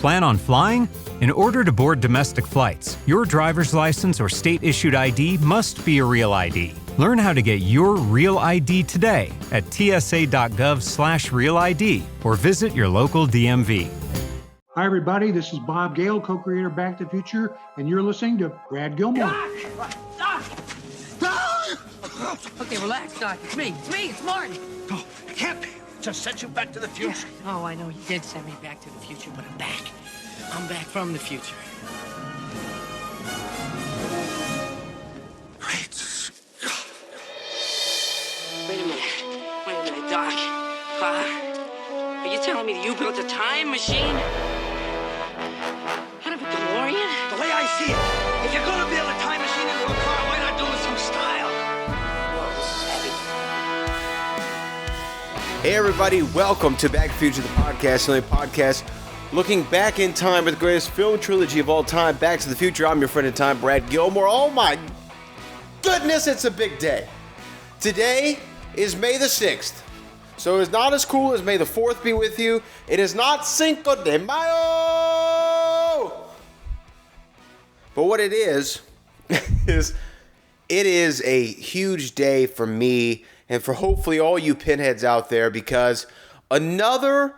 Plan on flying? In order to board domestic flights, your driver's license or state-issued ID must be a real ID. Learn how to get your real ID today at tsa.gov/real ID or visit your local DMV. Hi, everybody. This is Bob Gale, co-creator of Back to the Future, and you're listening to Brad Gilmore. Doc! Okay, relax, Doc. It's me. It's Martin. No, it can't be. Just sent you back to the future. Yeah. Oh, I know you did send me back to the future, but I'm back. I'm back from the future. Great Scott. Wait a minute, Doc. Are you telling me that you built a time machine? Out of a DeLorean? The way I see it, if you're gonna build a time machine into a car, why not do it with some style? Whoa, this is heavy. Hey everybody, welcome to Back to the Future, the podcast, the only podcast looking back in time with the greatest film trilogy of all time, Back to the Future. I'm your friend in time, Brad Gilmore. Oh my goodness, it's a big day. Today is May the 6th, so it's not as cool as May the 4th be with you. It is not Cinco de Mayo! But what it is it is a huge day for me and for hopefully all you pinheads out there, because another,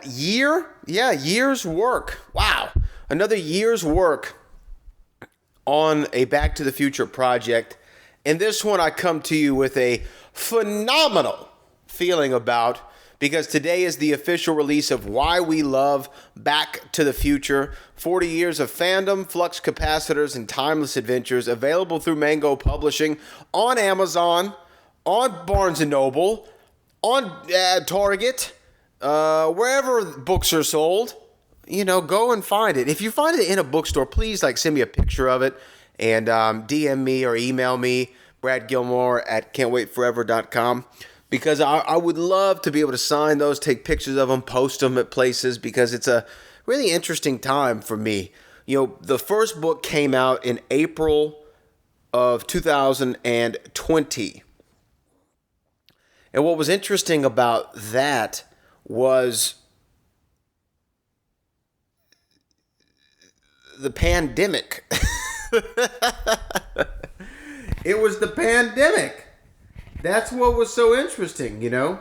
year? Yeah, year's work. Wow. Another year's work on a Back to the Future project. And this one I come to you with a phenomenal feeling about, because today is the official release of Why We Love Back to the Future. 40 Years of Fandom, Flux Capacitors, and Timeless Adventures, available through Mango Publishing, on Amazon, on Barnes & Noble, on Target, wherever books are sold. You know, go and find it. If you find it in a bookstore, please send me a picture of it and DM me or email me, bradgilmore@can'twaitforever.com. Because I would love to be able to sign those, take pictures of them, post them at places, because it's a really interesting time for me. You know, the first book came out in April of 2020. And what was interesting about that was the pandemic. It was the pandemic. That's what was so interesting, you know,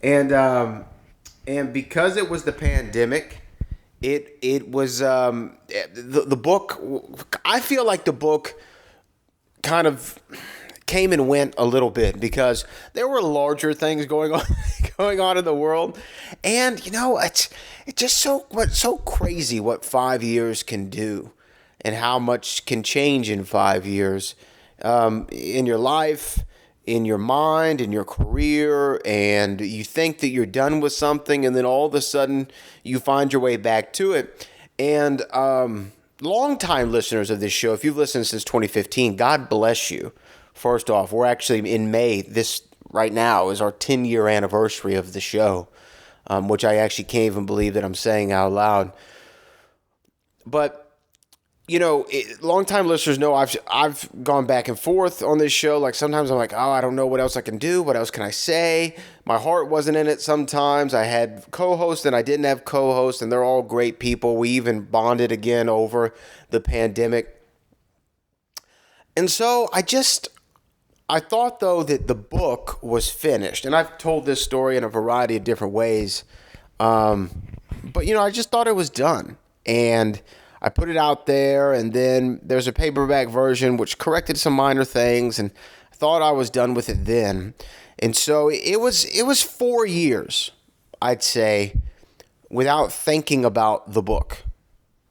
and because it was the pandemic, it was the book. I feel like the book kind of came and went a little bit, because there were larger things going on in the world, and you know, it's just so crazy what 5 years can do, and how much can change in 5 years, in your life, in your mind, in your career, and you think that you're done with something, and then all of a sudden you find your way back to it. And long-time listeners of this show, if you've listened since 2015, God bless you. First off, we're actually in May. This right now is our 10-year anniversary of the show, which I actually can't even believe that I'm saying out loud. But you know, long-time listeners know I've gone back and forth on this show. Like, sometimes I'm like, oh, I don't know what else I can do. What else can I say? My heart wasn't in it sometimes. I had co-hosts and I didn't have co-hosts, and they're all great people. We even bonded again over the pandemic. And so I thought, though, that the book was finished. And I've told this story in a variety of different ways. But, you know, I just thought it was done. And I put it out there, and then there's a paperback version which corrected some minor things, and I thought I was done with it then. And so it was 4 years, I'd say, without thinking about the book.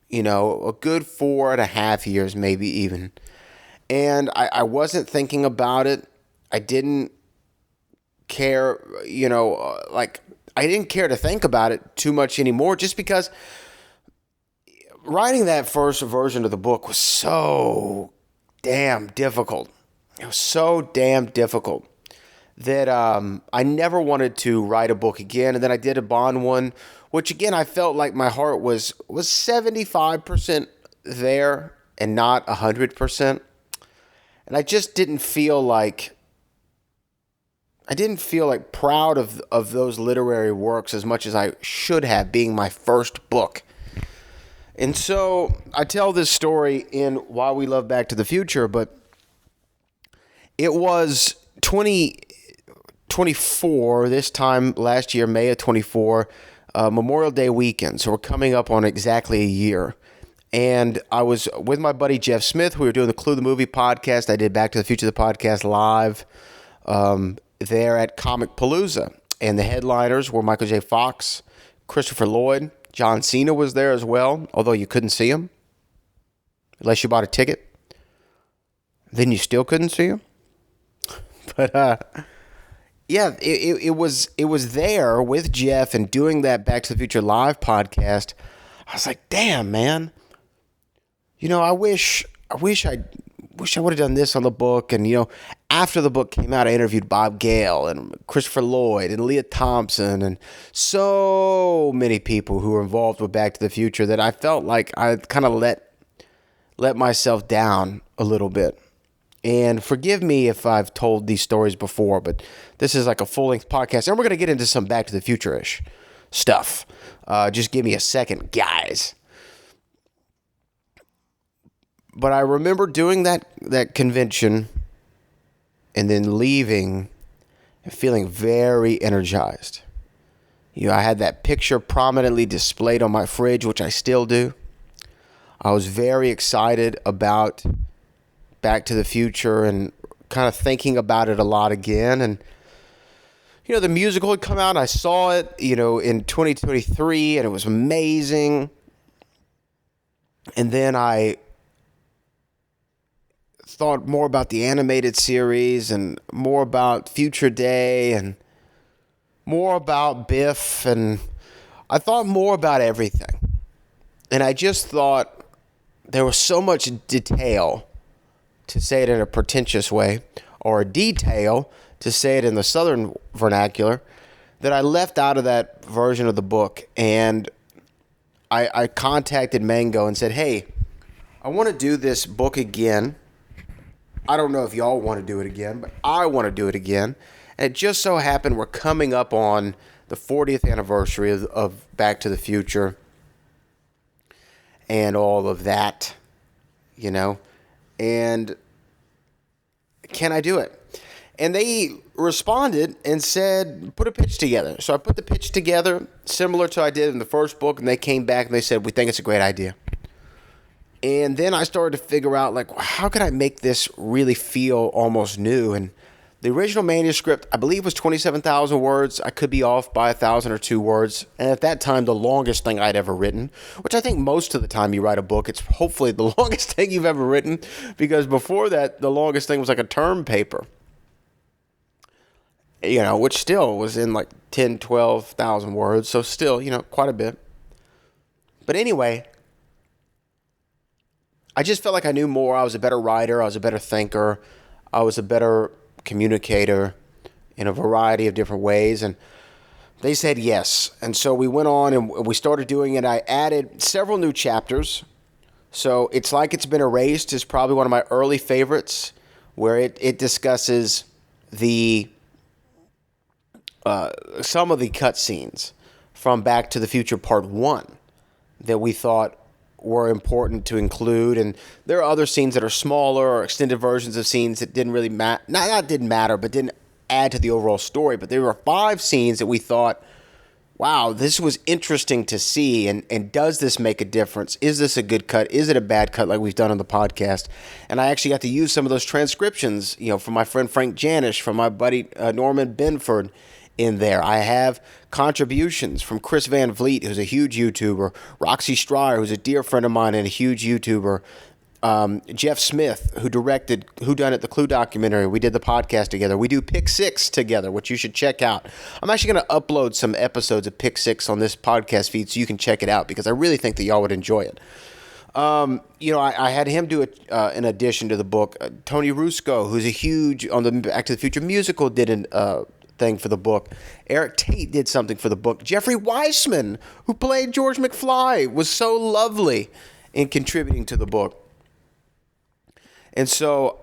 You know, a good 4.5 years, maybe even. And I wasn't thinking about it. I didn't care, you know, I didn't care to think about it too much anymore, just because writing that first version of the book was so damn difficult. It was so damn difficult that I never wanted to write a book again. And then I did a Bond one, which again, I felt like my heart was 75% there and not 100%. And I just didn't feel like I didn't feel like proud of those literary works as much as I should have, being my first book. And so I tell this story in Why We Love Back to the Future, but it was 2024, this time last year, May of 24, Memorial Day weekend. So we're coming up on exactly a year. And I was with my buddy Jeff Smith. We were doing the Clue the Movie podcast. I did Back to the Future the podcast live there at Comic Palooza. And the headliners were Michael J. Fox, Christopher Lloyd. John Cena was there as well, although you couldn't see him unless you bought a ticket. Then you still couldn't see him. But yeah, it was there with Jeff and doing that Back to the Future live podcast. I was like, damn, man. You know, I wish I would have done this on the book. And, you know, after the book came out, I interviewed Bob Gale and Christopher Lloyd and Leah Thompson and so many people who were involved with Back to the Future that I felt like I kind of let myself down a little bit. And forgive me if I've told these stories before, but this is like a full-length podcast. And we're going to get into some Back to the Future-ish stuff. Just give me a second, guys. But I remember doing that convention and then leaving and feeling very energized. You know, I had that picture prominently displayed on my fridge, which I still do. I was very excited about Back to the Future and kind of thinking about it a lot again. And, you know, the musical had come out and I saw it, you know, in 2023 and it was amazing. And then I thought more about the animated series and more about Future Day and more about Biff, and I thought more about everything. And I just thought there was so much detail, to say it in a pretentious way, or detail, to say it in the Southern vernacular, that I left out of that version of the book. And I contacted Mango and said, hey, I want to do this book again. I don't know if y'all want to do it again, but I want to do it again. And it just so happened we're coming up on the 40th anniversary of Back to the Future and all of that, you know. And can I do it? And they responded and said, put a pitch together. So I put the pitch together, similar to I did in the first book, and they came back and they said, we think it's a great idea. And then I started to figure out, like, how can I make this really feel almost new? And the original manuscript, I believe, was 27,000 words. I could be off by 1,000 or 2 words. And at that time, the longest thing I'd ever written, which I think most of the time you write a book, it's hopefully the longest thing you've ever written, because before that, the longest thing was like a term paper, you know, which still was in like 10, 12,000 words. So still, you know, quite a bit. But anyway, I just felt like I knew more. I was a better writer. I was a better thinker. I was a better communicator in a variety of different ways. And they said yes. And so we went on and we started doing it. I added several new chapters. So It's Like It's Been Erased is probably one of my early favorites, where it discusses some of the cutscenes from Back to the Future Part 1 that we thought were important to include. And there are other scenes that are smaller or extended versions of scenes that didn't really matter. Not didn't matter, but didn't add to the overall story. But there were 5 scenes that we thought, wow, this was interesting to see. And does this make a difference? Is this a good cut? Is it a bad cut, like we've done on the podcast? And I actually got to use some of those transcriptions, you know, from my friend Frank Janisch, from my buddy Norman Benford in there. I have contributions from Chris Van Vliet, who's a huge YouTuber, Roxy Striar, who's a dear friend of mine and a huge YouTuber, Jeff Smith, who directed Whodunit, the Clue documentary. We did the podcast together. We do Pick 6 together, which you should check out. I'm actually going to upload some episodes of Pick 6 on this podcast feed so you can check it out, because I really think that y'all would enjoy it. You know, I had him do an addition to the book. Tony Ruscoe, who's a huge, on the Back to the Future musical, did an thing for the book. Eric Tate did something for the book. Jeffrey Weissman, who played George McFly, was so lovely in contributing to the book. And so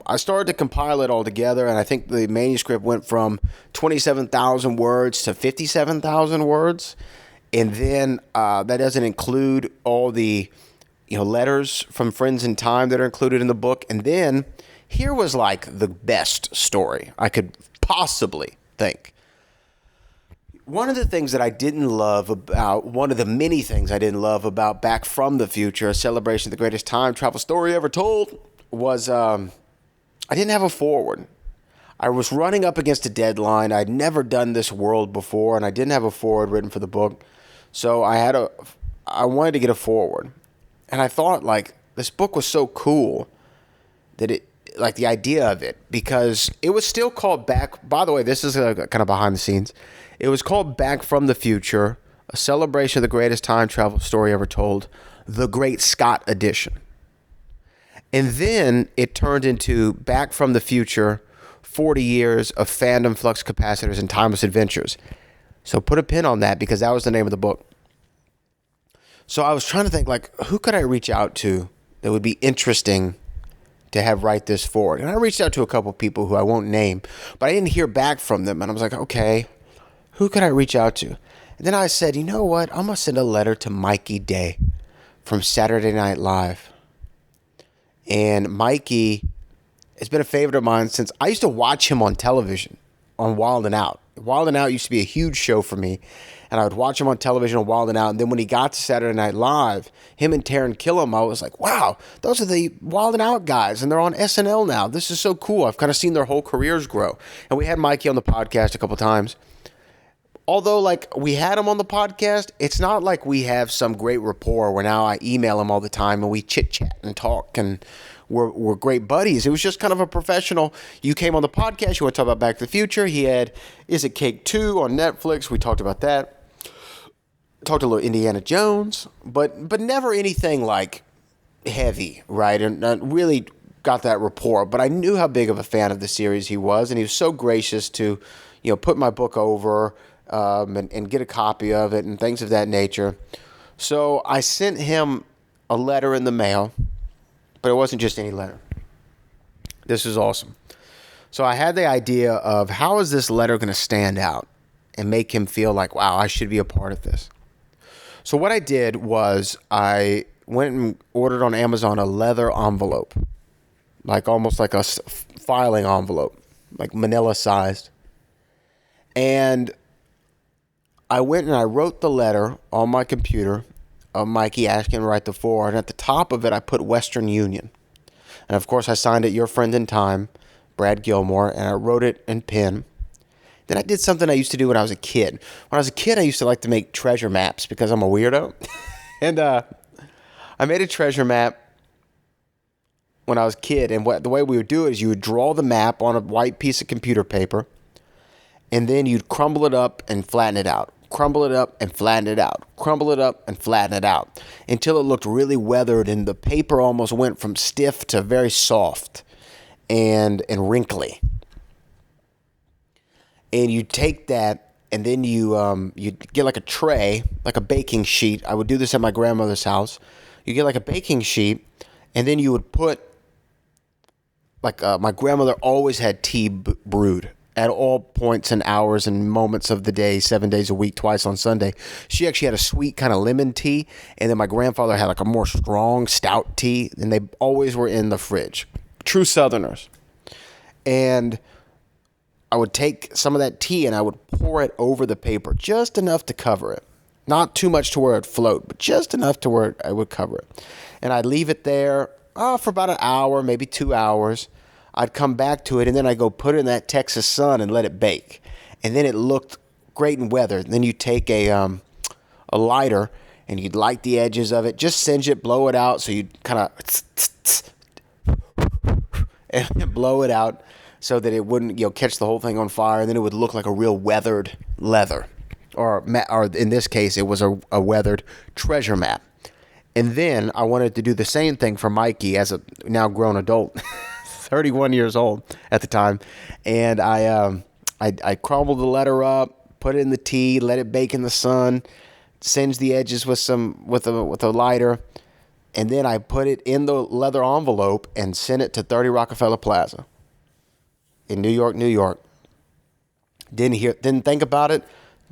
I started to compile it all together, and I think the manuscript went from 27,000 words to 57,000 words. And then that doesn't include all the letters from friends in time that are included in the book. And then here was like the best story I could possibly think. One of the things that I didn't love about, one of the many things I didn't love about Back from the Future, a celebration of the greatest time travel story ever told, was I didn't have a foreword. I was running up against a deadline. I'd never done this world before, and I didn't have a foreword written for the book. So I wanted to get a foreword. And I thought, like, this book was so cool that the idea of it, because it was still called Back. By the way, this is kind of behind the scenes. It was called Back from the Future, a celebration of the greatest time travel story ever told, the Great Scott Edition. And then it turned into Back from the Future, 40 Years of Fandom, Flux Capacitors, and Timeless Adventures. So put a pin on that, because that was the name of the book. So I was trying to think, like, who could I reach out to that would be interesting to have write this forward? And I reached out to a couple people who I won't name, but I didn't hear back from them. And I was like, okay, who could I reach out to? And then I said, you know what? I'm going to send a letter to Mikey Day from Saturday Night Live. And Mikey has been a favorite of mine since I used to watch him on television on Wild 'N Out. Wild 'N Out used to be a huge show for me, and I would watch him on television on Wild 'N Out. And then when he got to Saturday Night Live, him and Taron Killam, I was like, wow, those are the Wild 'N Out guys, and they're on SNL now. This is so cool. I've kind of seen their whole careers grow. And we had Mikey on the podcast a couple times. Although, like, we had him on the podcast, it's not like we have some great rapport where now I email him all the time and we chit-chat and talk and we're great buddies. It was just kind of a professional. You came on the podcast, you want to talk about Back to the Future. He had Is It Cake 2 on Netflix. We talked about that. Talked a little Indiana Jones, but never anything, like, heavy, right? And really got that rapport. But I knew how big of a fan of the series he was, and he was so gracious to, put my book over, and get a copy of it and things of that nature. So I sent him a letter in the mail, but it wasn't just any letter. This is awesome. So I had the idea of, how is this letter going to stand out and make him feel like, wow, I should be a part of this. So what I did was I went and ordered on Amazon a leather envelope, like almost like a filing envelope, like manila sized. And I went and I wrote the letter on my computer of Mikey asking to write the foreword. And at the top of it, I put Western Union. And of course, I signed it Your Friend in Time, Brad Gilmore, and I wrote it in pen. Then I did something I used to do when I was a kid. When I was a kid, I used to like to make treasure maps because I'm a weirdo. And I made a treasure map when I was a kid. And the way we would do it is you would draw the map on a white piece of computer paper, and then you'd crumble it up and flatten it out. Crumble it up and flatten it out. Crumble it up and flatten it out until it looked really weathered and the paper almost went from stiff to very soft and wrinkly. And you take that and then you get like a tray, like a baking sheet. I would do this at my grandmother's house. You get like a baking sheet, and then you would put, like, my grandmother always had tea brewed at all points and hours and moments of the day, 7 days a week, twice on Sunday. She actually had a sweet kind of lemon tea, and then my grandfather had like a more strong stout tea, and they always were in the fridge. True Southerners. And I would take some of that tea and I would pour it over the paper, just enough to cover it. Not too much to where it'd float, but just enough to where I would cover it. And I'd leave it there for about an hour, maybe 2 hours. I'd come back to it, and then I'd go put it in that Texas sun and let it bake. And then it looked great and weathered. And then you take a lighter, and you'd light the edges of it. Just singe it, blow it out, so you'd kind of and blow it out so that it wouldn't catch the whole thing on fire. And then it would look like a real weathered leather. Or in this case, it was a weathered treasure map. And then I wanted to do the same thing for Mikey as a now grown adult. 31 years old at the time, and I crumbled the letter up, put it in the tea, let it bake in the sun, singe the edges with a lighter, And then I put it in the leather envelope and sent it to 30 Rockefeller Plaza in New York, New York. Didn't think about it.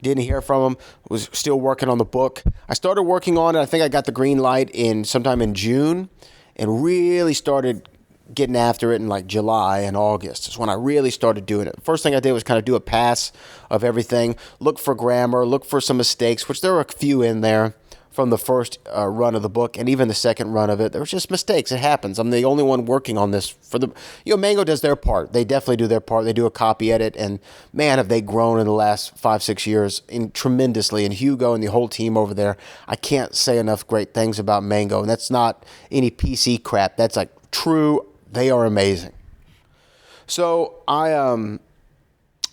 Didn't hear from him. Was still working on the book. I started working on it. I think I got the green light sometime in June, and really started getting after it in like July and August. Is when I really started doing it. First thing I did was kind of do a pass of everything. Look for grammar. Look for some mistakes, which there were a few in there from the first run of the book, and even the second run of it. There was just mistakes. It happens. I'm the only one working on this for the, Mango does their part. They definitely do their part. They do a copy edit, and man, have they grown in the last 5-6 years tremendously. And Hugo and the whole team over there, I can't say enough great things about Mango. And that's not any PC crap. That's like true. They are amazing. So I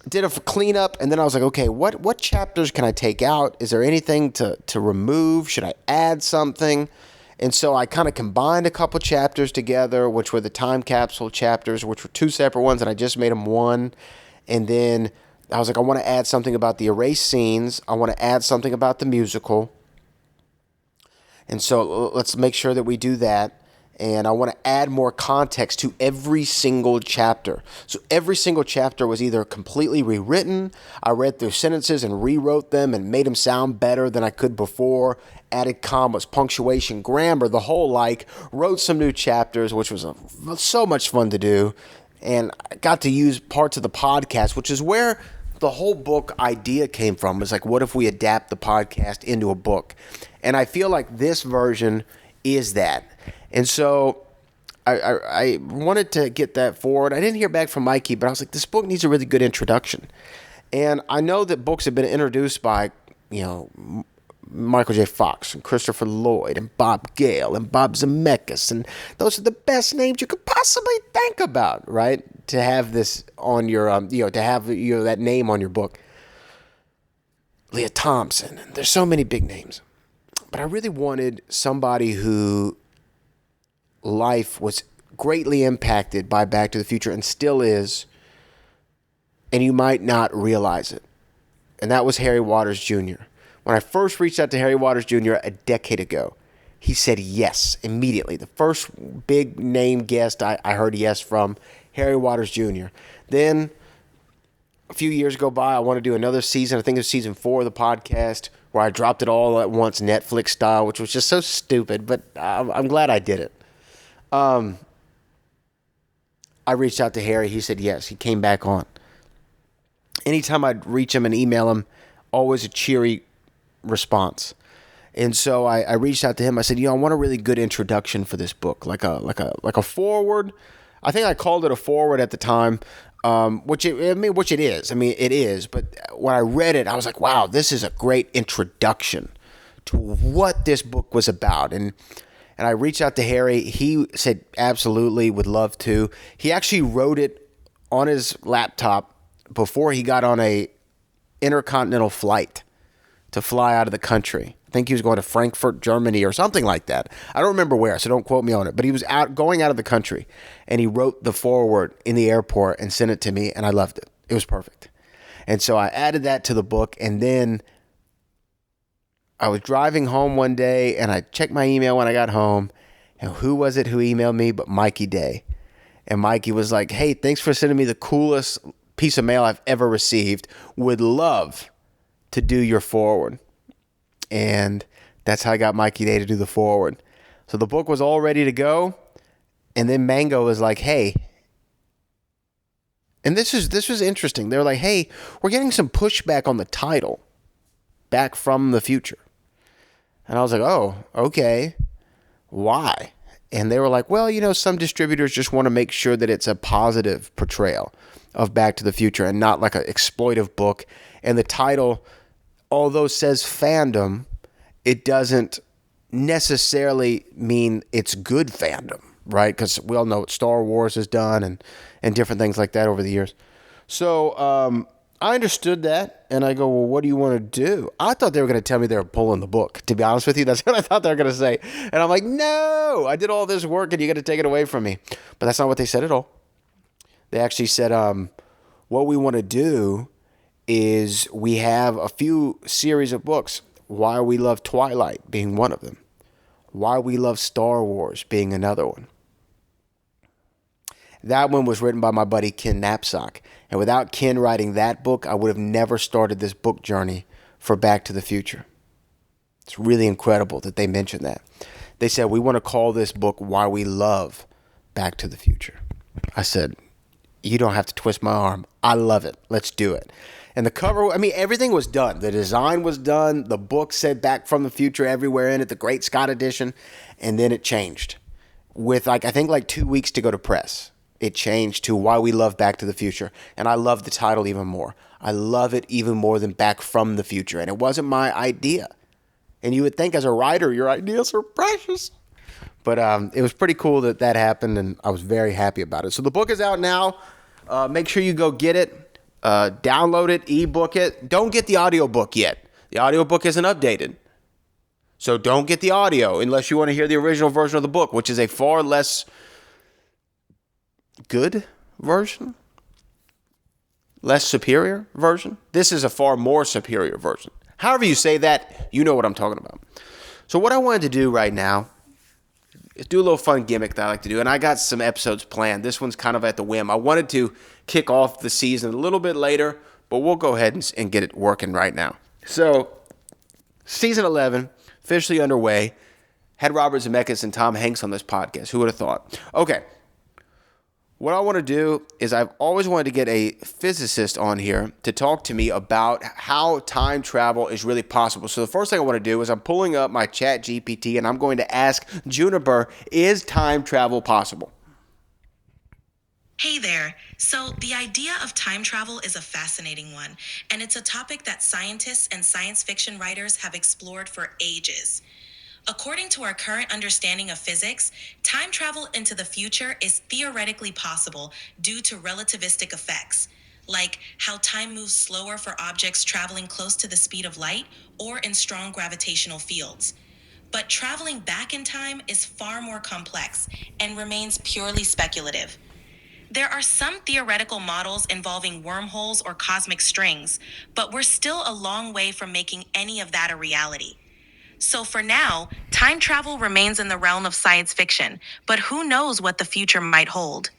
did a cleanup, and then I was like, okay, what chapters can I take out? Is there anything to remove? Should I add something? And so I kind of combined a couple chapters together, which were the time capsule chapters, which were 2 separate ones, and I just made them one. And then I was like, I want to add something about the erased scenes. I want to add something about the musical. And so let's make sure that we do that. And I want to add more context to every single chapter. So every single chapter was either completely rewritten, I read through sentences and rewrote them and made them sound better than I could before, added commas, punctuation, grammar, the whole wrote some new chapters, which was so much fun to do. And I got to use parts of the podcast, which is where the whole book idea came from. It's like, what if we adapt the podcast into a book? And I feel like this version is that. And so I wanted to get that forward. I didn't hear back from Mikey, but I was like, this book needs a really good introduction. And I know that books have been introduced by, Michael J. Fox and Christopher Lloyd and Bob Gale and Bob Zemeckis. And those are the best names you could possibly think about, right? To have this on your, to have that name on your book. Leah Thompson. And there's so many big names. But I really wanted somebody who life was greatly impacted by Back to the Future and still is, and you might not realize it. And that was Harry Waters Jr. When I first reached out to Harry Waters Jr. a decade ago, he said yes immediately. The first big name guest I heard yes from, Harry Waters Jr. Then a few years go by, I want to do another season. I think it was season 4 of the podcast, where I dropped it all at once, Netflix style, which was just so stupid, but I'm glad I did it. I reached out to Harry. He said yes. He came back on. Anytime I'd reach him and email him, always a cheery response. And so I reached out to him. I said, I want a really good introduction for this book, like a foreword. I think I called it a foreword at the time, which it is. I mean, it is. But when I read it, I was like, wow, this is a great introduction to what this book was about. And I reached out to Harry. He said, absolutely, would love to. He actually wrote it on his laptop before he got on a intercontinental flight to fly out of the country. I think he was going to Frankfurt, Germany, or something like that. I don't remember where, so don't quote me on it. But he was going out of the country, and he wrote the foreword in the airport and sent it to me, and I loved it. It was perfect. And so I added that to the book, and then I was driving home one day, and I checked my email when I got home, and who was it who emailed me but Mikey Day? And Mikey was like, hey, thanks for sending me the coolest piece of mail I've ever received. Would love to do your foreword. And that's how I got Mikey Day to do the foreword. So the book was all ready to go, and then Mango was like, hey, and this was interesting. They were like, hey, we're getting some pushback on the title, Back from the Future. And I was like, oh, okay. Why? And they were like, well, some distributors just want to make sure that it's a positive portrayal of Back to the Future and not like an exploitive book. And the title, although says fandom, it doesn't necessarily mean it's good fandom, right? Because we all know what Star Wars has done and different things like that over the years. So I understood that, and I go, well, what do you want to do? I thought they were going to tell me they were pulling the book. To be honest with you, that's what I thought they were going to say. And I'm like, no, I did all this work, and you're going to take it away from me. But that's not what they said at all. They actually said, what we want to do is we have a few series of books. Why We Love Twilight being one of them. Why We Love Star Wars being another one. That one was written by my buddy Ken Knapsack. And without Ken writing that book, I would have never started this book journey for Back to the Future. It's really incredible that they mentioned that. They said, we want to call this book Why We Love Back to the Future. I said, you don't have to twist my arm. I love it. Let's do it. And the cover, I mean, everything was done. The design was done. The book said Back from the Future everywhere in it, the Great Scott edition. And then it changed. With I think 2 weeks to go to press. It changed to Why We Love Back to the Future. And I love the title even more. I love it even more than Back from the Future. And it wasn't my idea. And you would think as a writer, your ideas are precious. But it was pretty cool that happened, and I was very happy about it. So the book is out now. Make sure you go get it. Download it, ebook it. Don't get the audiobook yet. The audiobook isn't updated. So don't get the audio unless you want to hear the original version of the book, which is a far less good version. Less superior version. This is a far more superior version. However you say that, you know what I'm talking about. So what I wanted to do right now is do a little fun gimmick that I like to do. And I got some episodes planned. This one's kind of at the whim. I wanted to kick off the season a little bit later, but we'll go ahead and get it working right now. So season 11, officially underway. Had Robert Zemeckis and Tom Hanks on this podcast. Who would have thought? Okay. What I want to do is I've always wanted to get a physicist on here to talk to me about how time travel is really possible. So the first thing I want to do is I'm pulling up my ChatGPT and I'm going to ask Juniper, is time travel possible? Hey there. So the idea of time travel is a fascinating one, and it's a topic that scientists and science fiction writers have explored for ages. According to our current understanding of physics, time travel into the future is theoretically possible due to relativistic effects, like how time moves slower for objects traveling close to the speed of light or in strong gravitational fields. But traveling back in time is far more complex and remains purely speculative. There are some theoretical models involving wormholes or cosmic strings, but we're still a long way from making any of that a reality. So for now, time travel remains in the realm of science fiction, but who knows what the future might hold.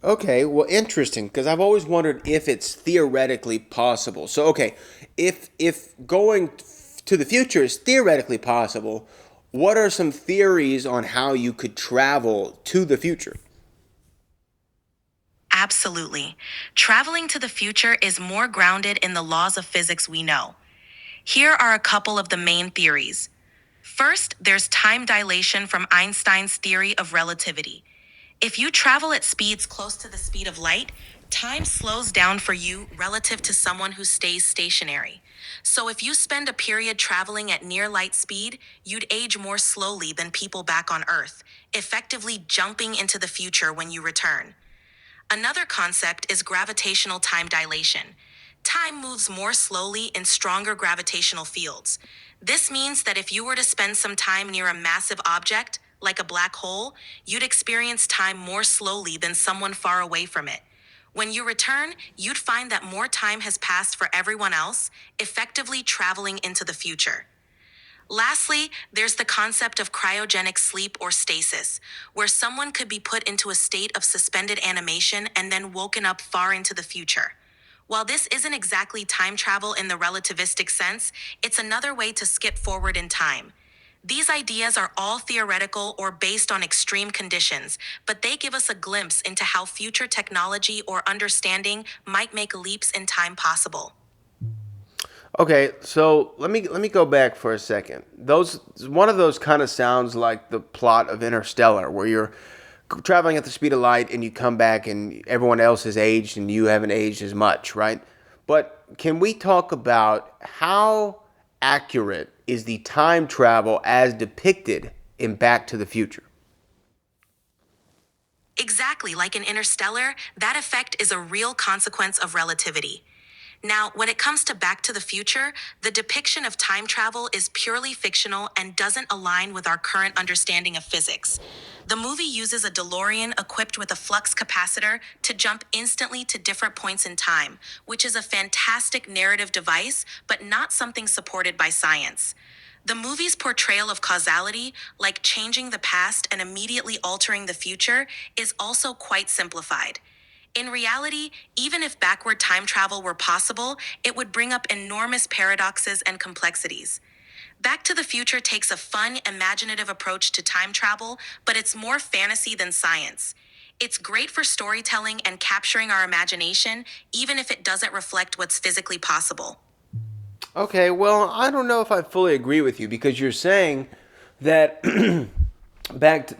Okay, well, interesting, because I've always wondered if it's theoretically possible. So, okay, if going to the future is theoretically possible, what are some theories on how you could travel to the future? Absolutely. Traveling to the future is more grounded in the laws of physics we know. Here are a couple of the main theories. First, there's time dilation from Einstein's theory of relativity. If you travel at speeds close to the speed of light, time slows down for you relative to someone who stays stationary. So if you spend a period traveling at near light speed, you'd age more slowly than people back on Earth, effectively jumping into the future when you return. Another concept is gravitational time dilation. Time moves more slowly in stronger gravitational fields. This means that if you were to spend some time near a massive object, like a black hole, you'd experience time more slowly than someone far away from it. When you return, you'd find that more time has passed for everyone else, effectively traveling into the future. Lastly, there's the concept of cryogenic sleep or stasis, where someone could be put into a state of suspended animation and then woken up far into the future. While this isn't exactly time travel in the relativistic sense, it's another way to skip forward in time. These ideas are all theoretical or based on extreme conditions, but they give us a glimpse into how future technology or understanding might make leaps in time possible. Okay, so let me go back for a second. One of those kind of sounds like the plot of Interstellar, where you're traveling at the speed of light and you come back and everyone else has aged and you haven't aged as much, right? But can we talk about how accurate is the time travel as depicted in Back to the Future? Exactly, like in Interstellar, that effect is a real consequence of relativity. Now, when it comes to Back to the Future, the depiction of time travel is purely fictional and doesn't align with our current understanding of physics. The movie uses a DeLorean equipped with a flux capacitor to jump instantly to different points in time, which is a fantastic narrative device, but not something supported by science. The movie's portrayal of causality, like changing the past and immediately altering the future, is also quite simplified. In reality, even if backward time travel were possible, it would bring up enormous paradoxes and complexities. Back to the Future takes a fun, imaginative approach to time travel, but it's more fantasy than science. It's great for storytelling and capturing our imagination, even if it doesn't reflect what's physically possible. Okay, well, I don't know if I fully agree with you because you're saying that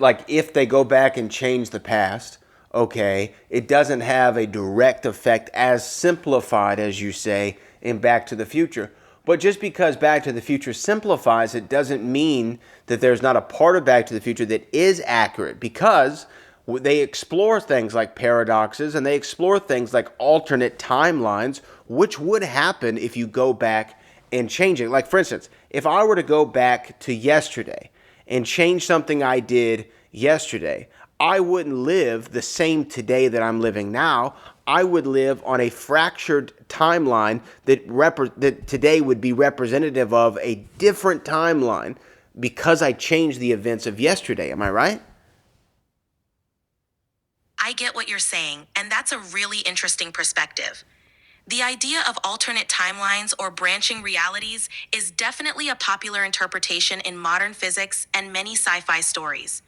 like if they go back and change the past, okay, it doesn't have a direct effect as simplified as you say in Back to the Future. But just because Back to the Future simplifies it doesn't mean that there's not a part of Back to the Future that is accurate, because they explore things like paradoxes and they explore things like alternate timelines, which would happen if you go back and change it. Like, for instance, if I were to go back to yesterday and change something I did yesterday, I wouldn't live the same today that I'm living now. I would live on a fractured timeline that today would be representative of a different timeline because I changed the events of yesterday. Am I right? I get what you're saying, and that's a really interesting perspective. The idea of alternate timelines or branching realities is definitely a popular interpretation in modern physics and many sci-fi stories.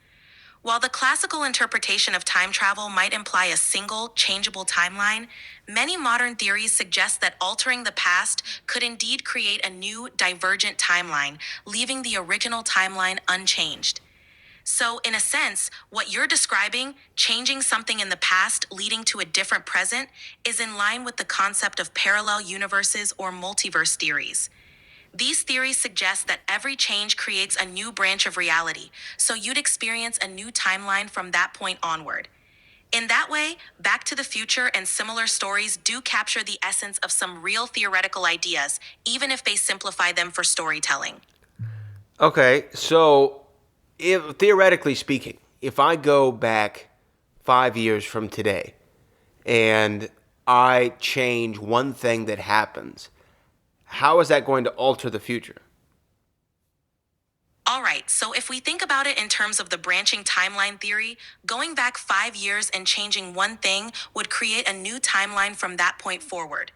While the classical interpretation of time travel might imply a single, changeable timeline, many modern theories suggest that altering the past could indeed create a new, divergent timeline, leaving the original timeline unchanged. So, in a sense, what you're describing, changing something in the past leading to a different present, is in line with the concept of parallel universes or multiverse theories. These theories suggest that every change creates a new branch of reality, so you'd experience a new timeline from that point onward. In that way, Back to the Future and similar stories do capture the essence of some real theoretical ideas, even if they simplify them for storytelling. Okay, so if theoretically speaking, if I go back 5 years from today and I change one thing that happens, how is that going to alter the future? All right, so if we think about it in terms of the branching timeline theory, going back 5 years and changing one thing would create a new timeline from that point forward.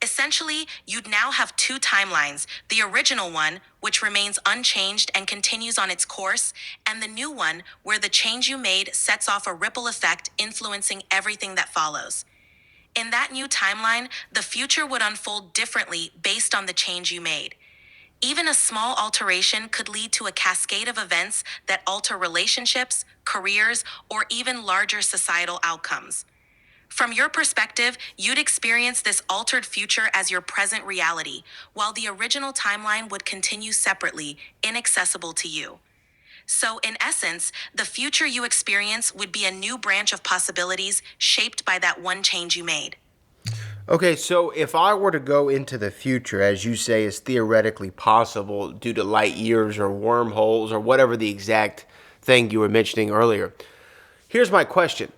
Essentially, you'd now have two timelines, the original one, which remains unchanged and continues on its course, and the new one, where the change you made sets off a ripple effect influencing everything that follows. In that new timeline, the future would unfold differently based on the change you made. Even a small alteration could lead to a cascade of events that alter relationships, careers, or even larger societal outcomes. From your perspective, you'd experience this altered future as your present reality, while the original timeline would continue separately, inaccessible to you. So, in essence, the future you experience would be a new branch of possibilities shaped by that one change you made. Okay, so if I were to go into the future, as you say is theoretically possible due to light years or wormholes or whatever the exact thing you were mentioning earlier, here's my question.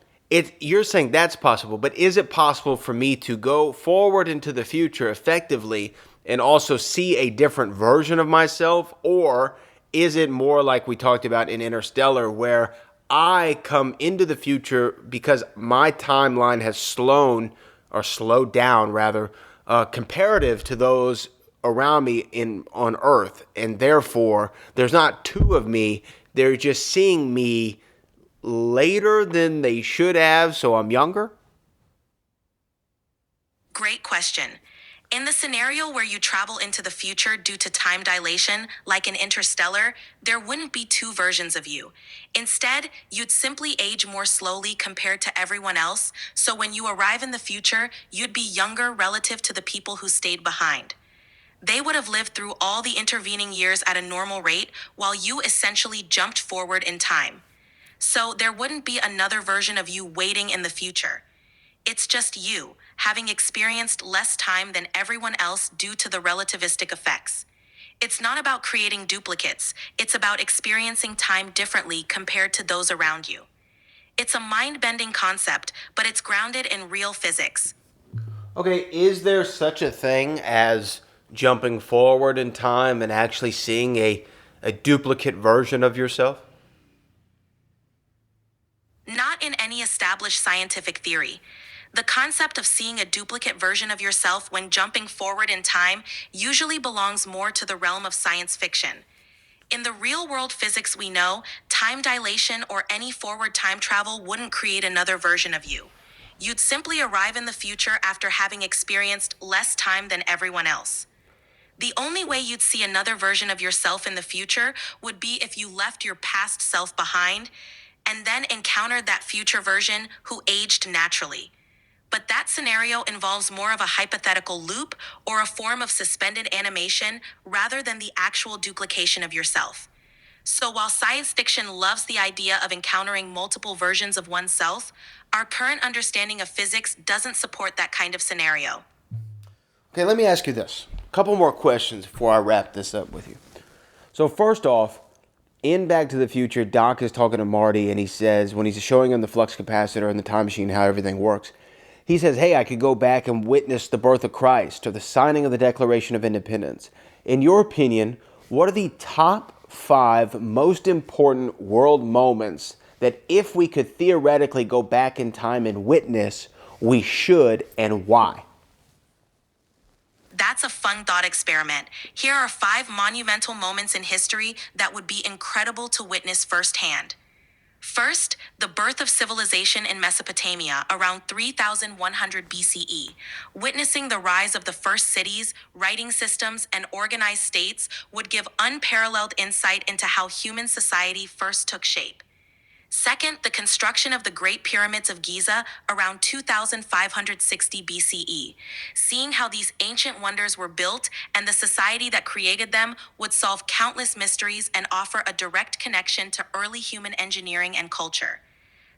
You're saying that's possible, but is it possible for me to go forward into the future effectively and also see a different version of myself? Or is it more like we talked about in Interstellar, where I come into the future because my timeline has slowed down rather, comparative to those around me on Earth, and therefore there's not two of me, they're just seeing me later than they should have, so I'm younger? Great question. In the scenario where you travel into the future due to time dilation, like in Interstellar, there wouldn't be two versions of you. Instead, you'd simply age more slowly compared to everyone else, so when you arrive in the future, you'd be younger relative to the people who stayed behind. They would have lived through all the intervening years at a normal rate, while you essentially jumped forward in time. So there wouldn't be another version of you waiting in the future. It's just you, having experienced less time than everyone else due to the relativistic effects. It's not about creating duplicates, it's about experiencing time differently compared to those around you. It's a mind-bending concept, but it's grounded in real physics. Okay, is there such a thing as jumping forward in time and actually seeing a duplicate version of yourself? Not in any established scientific theory. The concept of seeing a duplicate version of yourself when jumping forward in time usually belongs more to the realm of science fiction. In the real-world physics we know, time dilation or any forward time travel wouldn't create another version of you. You'd simply arrive in the future after having experienced less time than everyone else. The only way you'd see another version of yourself in the future would be if you left your past self behind and then encountered that future version who aged naturally. But that scenario involves more of a hypothetical loop or a form of suspended animation rather than the actual duplication of yourself. So while science fiction loves the idea of encountering multiple versions of oneself, our current understanding of physics doesn't support that kind of scenario. Okay, let me ask you this. A couple more questions before I wrap this up with you. So first off, in Back to the Future, Doc is talking to Marty, and he says, when he's showing him the flux capacitor and the time machine, how everything works, he says, hey, I could go back and witness the birth of Christ or the signing of the Declaration of Independence. In your opinion, what are the top 5 most important world moments that if we could theoretically go back in time and witness, we should, and why? That's a fun thought experiment. Here are 5 monumental moments in history that would be incredible to witness firsthand. First, the birth of civilization in Mesopotamia around 3100 BCE. Witnessing the rise of the first cities, writing systems, and organized states would give unparalleled insight into how human society first took shape. Second, the construction of the Great Pyramids of Giza around 2560 BCE. Seeing how these ancient wonders were built and the society that created them would solve countless mysteries and offer a direct connection to early human engineering and culture.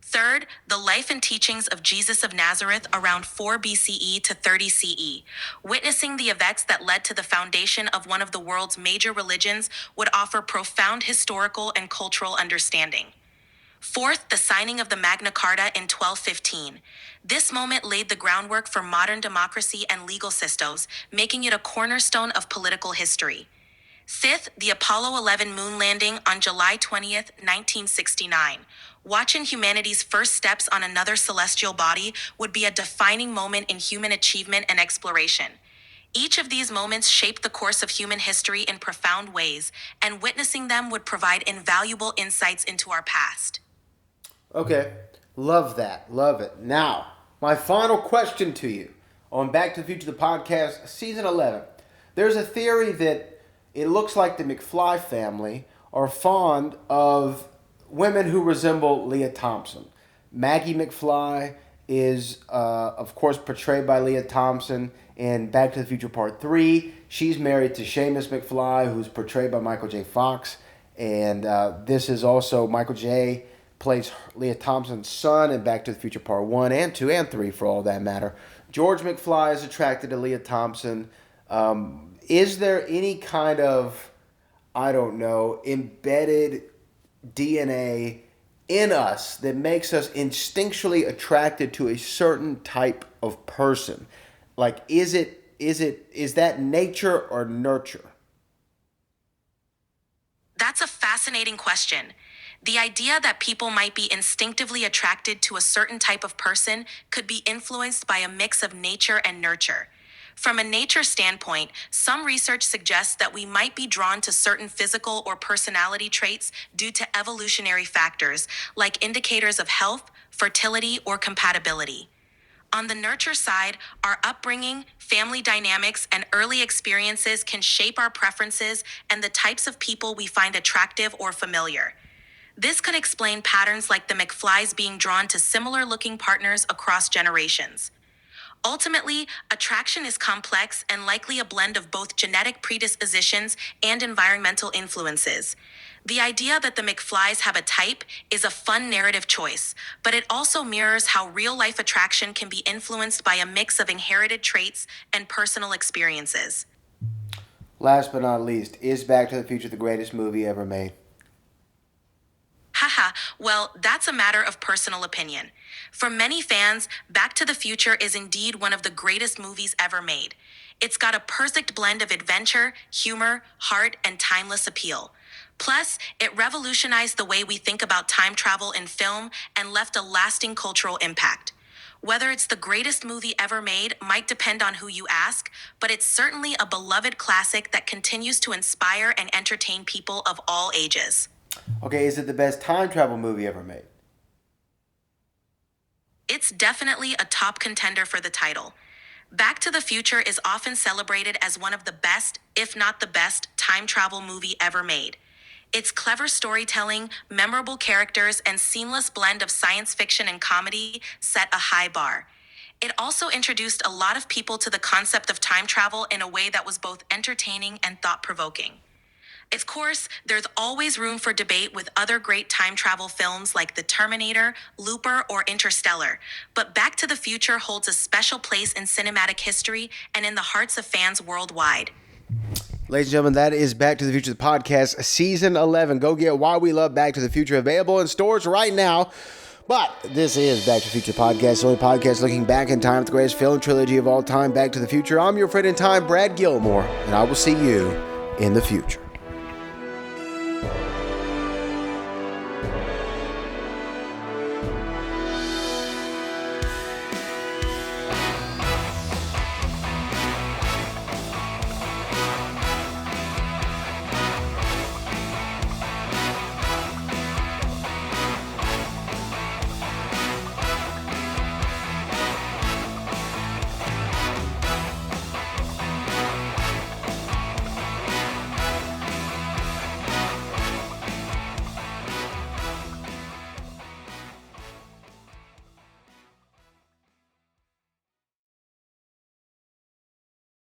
Third, the life and teachings of Jesus of Nazareth around 4 BCE to 30 CE. Witnessing the events that led to the foundation of one of the world's major religions would offer profound historical and cultural understanding. Fourth, the signing of the Magna Carta in 1215. This moment laid the groundwork for modern democracy and legal systems, making it a cornerstone of political history. Fifth, the Apollo 11 moon landing on July 20th, 1969. Watching humanity's first steps on another celestial body would be a defining moment in human achievement and exploration. Each of these moments shaped the course of human history in profound ways, and witnessing them would provide invaluable insights into our past. Okay, love that, love it. Now, my final question to you on Back to the Future, the podcast, season 11. There's a theory that it looks like the McFly family are fond of women who resemble Leah Thompson. Maggie McFly is, of course, portrayed by Leah Thompson in Back to the Future Part 3. She's married to Seamus McFly, who's portrayed by Michael J. Fox. And this is also Michael J. plays Leah Thompson's son in Back to the Future Part 1 and 2 and 3 for all that matter. George McFly is attracted to Leah Thompson. Is there any kind of, I don't know, embedded DNA in us that makes us instinctually attracted to a certain type of person? Like, is that nature or nurture? That's a fascinating question. The idea that people might be instinctively attracted to a certain type of person could be influenced by a mix of nature and nurture. From a nature standpoint, some research suggests that we might be drawn to certain physical or personality traits due to evolutionary factors, like indicators of health, fertility, or compatibility. On the nurture side, our upbringing, family dynamics, and early experiences can shape our preferences and the types of people we find attractive or familiar. This could explain patterns like the McFlys being drawn to similar-looking partners across generations. Ultimately, attraction is complex and likely a blend of both genetic predispositions and environmental influences. The idea that the McFlys have a type is a fun narrative choice, but it also mirrors how real-life attraction can be influenced by a mix of inherited traits and personal experiences. Last but not least, is Back to the Future the greatest movie ever made? Haha, well, that's a matter of personal opinion. For many fans, Back to the Future is indeed one of the greatest movies ever made. It's got a perfect blend of adventure, humor, heart, and timeless appeal. Plus, it revolutionized the way we think about time travel in film and left a lasting cultural impact. Whether it's the greatest movie ever made might depend on who you ask, but it's certainly a beloved classic that continues to inspire and entertain people of all ages. Okay, is it the best time travel movie ever made? It's definitely a top contender for the title. Back to the Future is often celebrated as one of the best, if not the best, time travel movie ever made. Its clever storytelling, memorable characters, and seamless blend of science fiction and comedy set a high bar. It also introduced a lot of people to the concept of time travel in a way that was both entertaining and thought-provoking. Of course, there's always room for debate with other great time travel films like The Terminator, Looper, or Interstellar, but Back to the Future holds a special place in cinematic history and in the hearts of fans worldwide. Ladies and gentlemen, that is Back to the Future, the podcast, Season 11. Go get Why We Love Back to the Future, available in stores right now. But this is Back to the Future podcast, the only podcast looking back in time at the greatest film trilogy of all time, Back to the Future. I'm your friend in time, Brad Gilmore, and I will see you in the future.